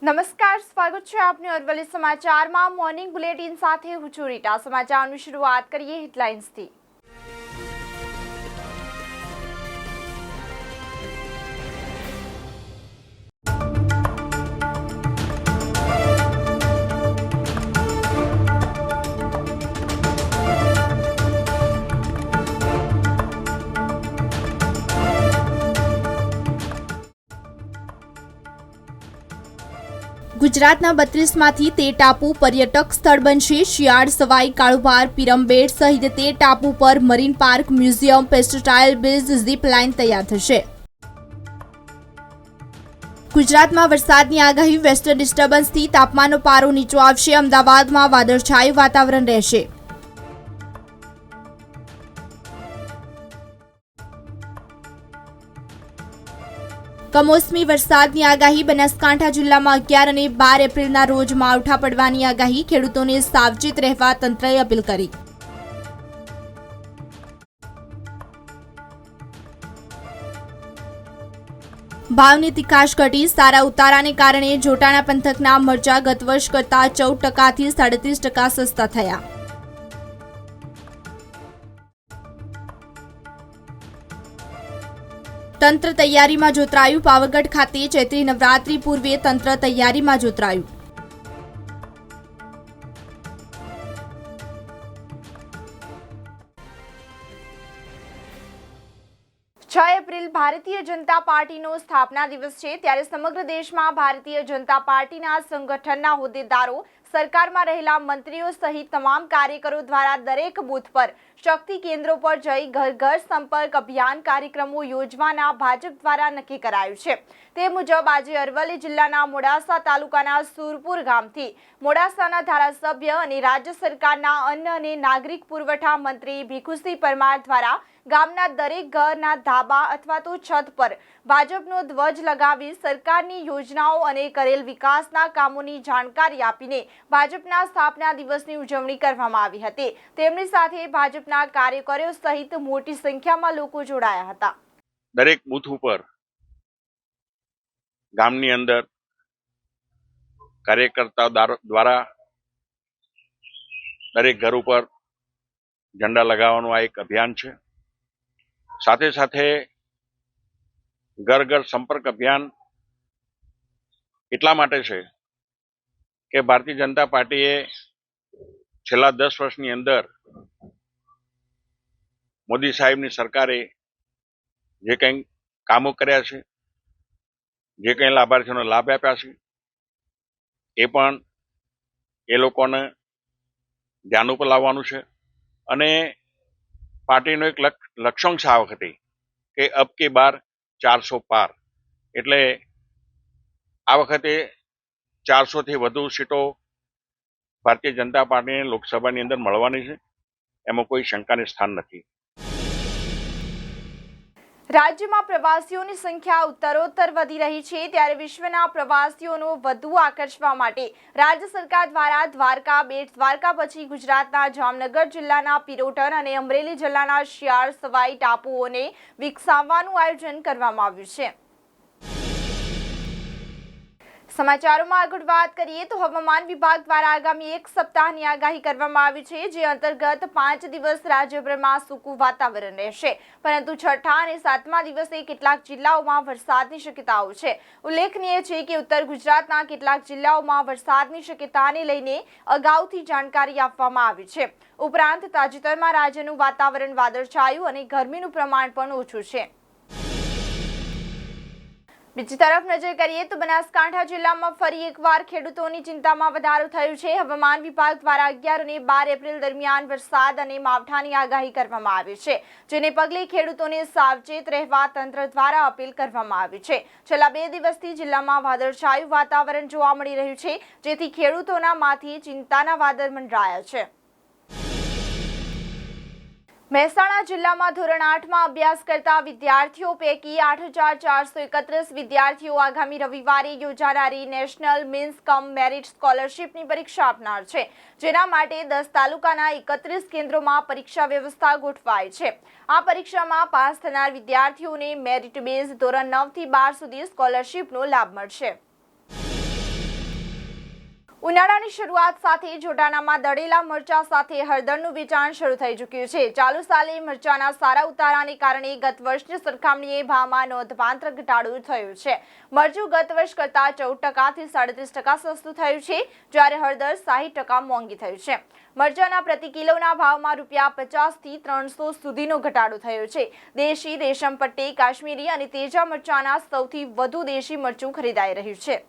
નમસ્કાર, સ્વાગત છે આપની અરવલ્લી સમાચારમાં મોર્નિંગ બુલેટિન સાથે હું છું રીટા। સમાચારની શરૂઆત કરીએ હેડલાઇન્સથી। ગુજરાતના 32માંથી 13 ટાપુ પર્યટક સ્થળ બનશે। શિયાળ, સવાઈ, કાળુભાર, પીરમબેટ સહિત 13 ટાપુ પર મરીન પાર્ક, મ્યુઝિયમ, પેસ્ટાઇલ બીચ, ઝીપ લાઇન તૈયાર થશે। ગુજરાતમાં વરસાદની આગાહી। વેસ્ટર્ન ડિસ્ટર્બન્સથી તાપમાનનો પારો નીચો આવશે। અમદાવાદમાં વાદળછાયું વાતાવરણ રહેશે। કમોસમી વરસાદની આગાહી। બનાસકાંઠા જિલ્લામાં 11 અને 12 એપ્રિલના રોજ માવઠા પડવાની આગાહી। ખેડૂતોને સાવચેત રહેવા તંત્રએ અપીલ કરી। ભાવની તીખાશ ઘટી। સારા ઉતારાને કારણે જોટાણા પંથકના મરચા ગત વર્ષ કરતાં 14% થી 37% સસ્તા થયા। તંત્ર તૈયારીમાં જોતરાયું। પાવાગઢ ખાતે ચૈત્રી નવરાત્રી પૂર્વે તંત્ર તૈયારીમાં જોતરાયું। एप्रिल भारतीय जनता पार्टीનો સ્થાપના દિવસ છે। ત્યારે સમગ્ર દેશમાં ભારતીય જનતા પાર્ટીના સંગઠનના હોદ્દેદારો, સરકારમાં રહેલા મંત્રીઓ સહિત તમામ કાર્યકરો દ્વારા દરેક બૂથ પર, શક્તિ કેન્દ્રો પર જઈ ઘર ઘર સંપર્ક અભિયાન કાર્યક્રમો યોજવાના ભાજપ દ્વારા નક્કી કરાયું છે। તે મુજબ આજે અરવલ્લી જિલ્લાના મોડાસા તાલુકાના સુરપુર ગામથી મોડાસાના ધારાસભ્ય અને રાજ્ય સરકારના અન્ન અને નાગરિક પુરવઠા મંત્રી ભીખુસિંહ પરમાર દ્વારા ગામના દરેક ઘરના ધાબા અથવા તો છત પર ભાજપનો ધ્વજ લગાવી સરકારની યોજનાઓ અને કરેલ વિકાસના કામોની જાણકારી આપીને ભાજપના સ્થાપના દિવસની ઉજવણી કરવામાં આવી હતી। તેમની સાથે ભાજપના કાર્યકરો સહિત મોટી સંખ્યામાં લોકો જોડાયા હતા। દરેક બૂથ ઉપર ગામની અંદર કાર્યકર્તાઓ દ્વારા દરેક ઘર ઉપર ઝંડા લગાવવાનું આ એક અભિયાન છે। સાથે સાથે ઘર ઘર સંપર્ક અભિયાન એટલા માટે છે કે ભારતીય જનતા પાર્ટીએ છેલ્લા 10 વર્ષની અંદર મોદી સાહેબની સરકારે જે કંઈ કામો કર્યા છે, જે કંઈ લાભાર્થીઓને લાભ આપ્યા છે, એ પણ એ લોકોને ધ્યાન ઉપર લાવવાનું છે। અને પાર્ટીનો એક લક્ષ્યાંક આ વખતે કે અબ કી બાર 400 પાર, એટલે આ વખતે 400 થી વધુ સીટો ભારતીય જનતા પાર્ટીને લોકસભાની અંદર મળવાની છે। એમાં કોઈ શંકાને સ્થાન નથી। રાજ્યમાં પ્રવાસીઓની સંખ્યા ઉત્તરોત્તર વધી રહી છે। ત્યારે વિશ્વના પ્રવાસીઓનો વધુ આકર્ષવા માટે રાજ્ય સરકાર દ્વારા દ્વારકા, બેટ દ્વારકા પછી ગુજરાતના જામનગર જિલ્લાના પિરોટન અને અમરેલી જિલ્લાના શિયાળ, સવાઈ ટાપુઓને વિકસાવવાનું આયોજન કરવામાં આવ્યું છે। સમાચારોમાં આગળ વાત કરીએ તો હવામાન વિભાગ દ્વારા આગામી એક સપ્તાહની આગાહી કરવામાં આવી છે। જે અંતર્ગત 5 દિવસ રાજ્યભરમાં સૂકું વાતાવરણ રહેશે, પરંતુ 6ઠા અને 7મા દિવસે કેટલાક જિલ્લાઓમાં વરસાદની શક્યતાઓ છે। ઉલ્લેખનીય છે કે ઉત્તર ગુજરાતના કેટલાક જિલ્લાઓમાં વરસાદની શક્યતાને લઈને અગાઉથી જાણકારી આપવામાં આવી છે। ઉપરાંત તાજેતરમાં રાજ્યનું વાતાવરણ વાદળછાયું અને ગરમીનું પ્રમાણ પણ ઓછું છે। બીજી તરફ નજર કરીએ તો બનાસકાંઠા જિલ્લામાં ફરી એકવાર ખેડૂતોની ચિંતામાં વધારો થયો છે। હવામાન વિભાગ દ્વારા 11 અને 12 એપ્રિલ દરમિયાન વરસાદ અને માવઠાની આગાહી કરવામાં આવી છે, જેને પગલે ખેડૂતોને સાવચેત રહેવા તંત્ર દ્વારા અપીલ કરવામાં આવી છે। છેલ્લા 2 દિવસથી જિલ્લામાં વાદળછાયું વાતાવરણ જોવા મળી રહ્યું છે, જેથી ખેડૂતોના માથે ચિંતાના વાદળ મંડરાયા છે। મહેસાણા જિલ્લામાં ધોરણ 8માં અભ્યાસ કરતા વિદ્યાર્થીઓ પૈકી 8,431 વિદ્યાર્થીઓ આગામી રવિવારે યોજાનારી નેશનલ મીન્સ કમ મેરિટ સ્કોલરશીપની પરીક્ષા આપનાર છે। જેના માટે 10 તાલુકાના 31 કેન્દ્રોમાં પરીક્ષા વ્યવસ્થા ગોઠવાઈ છે। આ પરીક્ષામાં પાસ થનાર વિદ્યાર્થીઓને મેરિટ બેઝ ધોરણ 9 થી 12 સુધી સ્કોલરશીપનો લાભ મળશે। ઉનાળાની શરૂઆત સાથે જોટાણામાં દળેલા મરચા સાથે હળદરનું વેચાણ શરૂ થઈ ચૂક્યું છે. ચાલુ સાલે મરચાના સારા ઉતારાને કારણે ગત વર્ષની સરખામણીએ ભાવમાં નોંધપાત્ર ઘટાડો થયો છે. મરચું ગત વર્ષ કરતાં 14% થી 37% સસ્તું થયું છે, જ્યારે હળદર 60% મોંઘી થયું છે. મરચાના પ્રતિ કિલોના ભાવમાં ₹50 થી 300 સુધીનો ઘટાડો થયો છે. દેશી, રેશમ પટ્ટી, કાશ્મીરી અને તેજા મરચાના સૌથી વધુ દેશી મરચું ખરીદાઈ રહ્યું છે.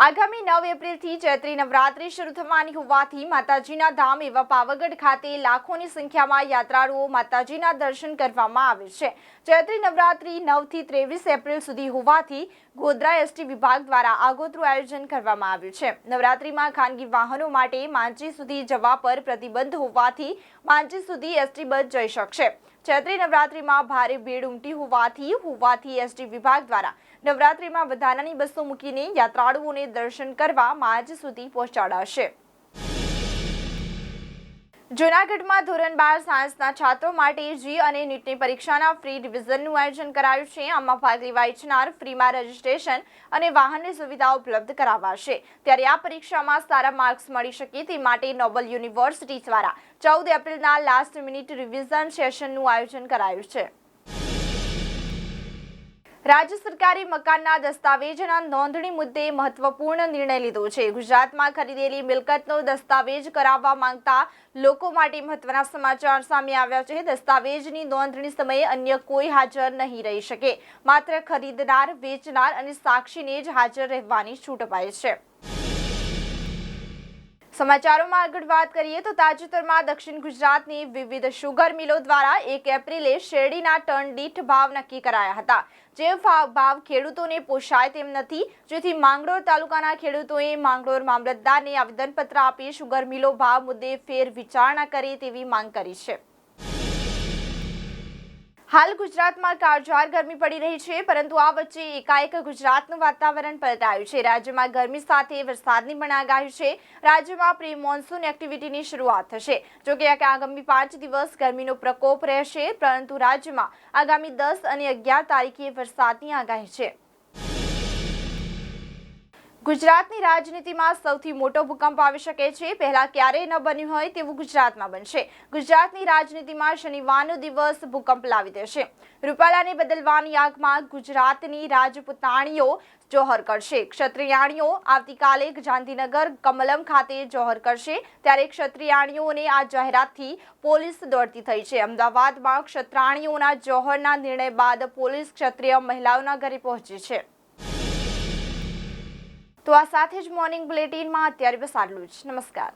આગામી 9 એપ્રિલથી ચૈત્રી નવરાત્રી શરૂ થવાની હોવાથી માતાજીના ધામ એવા પાવાગઢ ખાતે લાખોની સંખ્યામાં યાત્રાળુઓ માતાજીના દર્શન કરવામાં આવે છે. ચૈત્રી નવરાત્રી 9 થી 23 એપ્રિલ સુધી હોવાથી ગોધરા એસટી વિભાગ દ્વારા આગોતરું આયોજન કરવામાં આવ્યું છે. નવરાત્રીમાં ખાનગી વાહનો માટે માંચી સુધી જવા પર પ્રતિબંધ હોવાથી માંચી સુધી એસટી બસ જઈ શકશે. ચૈત્રી નવરાત્રીમાં ભારે ભીડ ઉમટી હોવાથી એસટી વિભાગ દ્વારા નવરાત્રીમાં વધારાની બસો મૂકીને યાત્રાળુઓને દર્શન કરવા માંચ સુધી પહોંચાડાશે. જૂનાગઢમાં ધોરણ 12 સાયન્સના છાત્રો માટે જી અને નીટની પરીક્ષાના ફ્રી રિવિઝનનું આયોજન કરાયું છે. આમાં ભાગ લેવા ઈચ્છનાર ફ્રીમાં રજીસ્ટ્રેશન અને વાહનની સુવિધા ઉપલબ્ધ કરાવાશે. ત્યારે આ પરીક્ષામાં સારા માર્ક્સ મળી શકે તે માટે નોબલ યુનિવર્સિટી દ્વારા 14 એપ્રિલના લાસ્ટ મિનિટ રિવિઝન સેશનનું આયોજન કરાયું છે. રાજ્ય સરકારે મકાનના દસ્તાવેજના નોંધણી મુદ્દે મહત્વપૂર્ણ નિર્ણય લીધો છે. ગુજરાતમાં ખરીદેલી મિલકતનો દસ્તાવેજ કરાવવા માંગતા લોકો માટે મહત્વના સમાચાર સામે આવ્યા છે. દસ્તાવેજની નોંધણી સમયે અન્ય કોઈ હાજર નહીં રહી શકે. માત્ર ખરીદનાર, વેચનાર અને સાક્ષીને જ હાજર રહેવાની છૂટ અપાઈ છે. સમાચારોમાં આગળ વાત કરીએ તો તાજેતરમાં દક્ષિણ ગુજરાતની વિવિધ શુગર મિલો દ્વારા 1 એપ્રિલે શેરડીના ટન દીઠ ભાવ નક્કી કરાયા હતા. જે ભાવ ખેડૂતોને પોષાય તેમ નથી, જેથી માંગરોળ તાલુકાના ખેડૂતોએ માંગરોળ મામલતદારને આવેદનપત્ર આપી શુગર મિલો ભાવ મુદ્દે ફેર વિચારણા કરે તેવી માંગ કરી છે. હાલ ગુજરાતમાં કાળઝાળ ગરમી પડી રહી છે, પરંતુ આ વચ્ચે એકાએક ગુજરાતનું વાતાવરણ પલટાયું છે. રાજ્યમાં ગરમી સાથે વરસાદની પણ આગાહી છે. રાજ્યમાં પ્રી મોન્સૂન એક્ટિવિટીની શરૂઆત થશે. જોકે આગામી 5 દિવસ ગરમીનો પ્રકોપ રહેશે, પરંતુ રાજ્યમાં આગામી 10 અને 11 તારીખે વરસાદની આગાહી છે. ગુજરાતની રાજનીતિમાં સૌથી મોટો ભૂકંપ આવી શકે છે. પહેલા ક્યારેય ન બન્યું હોય તેવું ગુજરાતમાં બનશે. ગુજરાતની રાજનીતિમાં શનિવારનો દિવસ ભૂકંપ લાવી દેશે. રૂપાલાને બદલવાની આગમાં ગુજરાતની રાજપૂતાણીઓ જોહર કરશે. ક્ષત્રિયાણીઓ આવતીકાલે ગાંધીનગર કમલમ ખાતે જોહર કરશે. ત્યારે ક્ષત્રિયાણીઓને આ જાહેરાતથી પોલીસ દોડતી થઈ છે. અમદાવાદમાં ક્ષત્રાણીઓના જોહરના નિર્ણય બાદ પોલીસ ક્ષત્રિય મહિલાઓના ઘરે પહોંચી છે. તો આ સાથે જ મોર્નિંગ બુલેટિનમાં અત્યારે બસ આટલું જ. નમસ્કાર.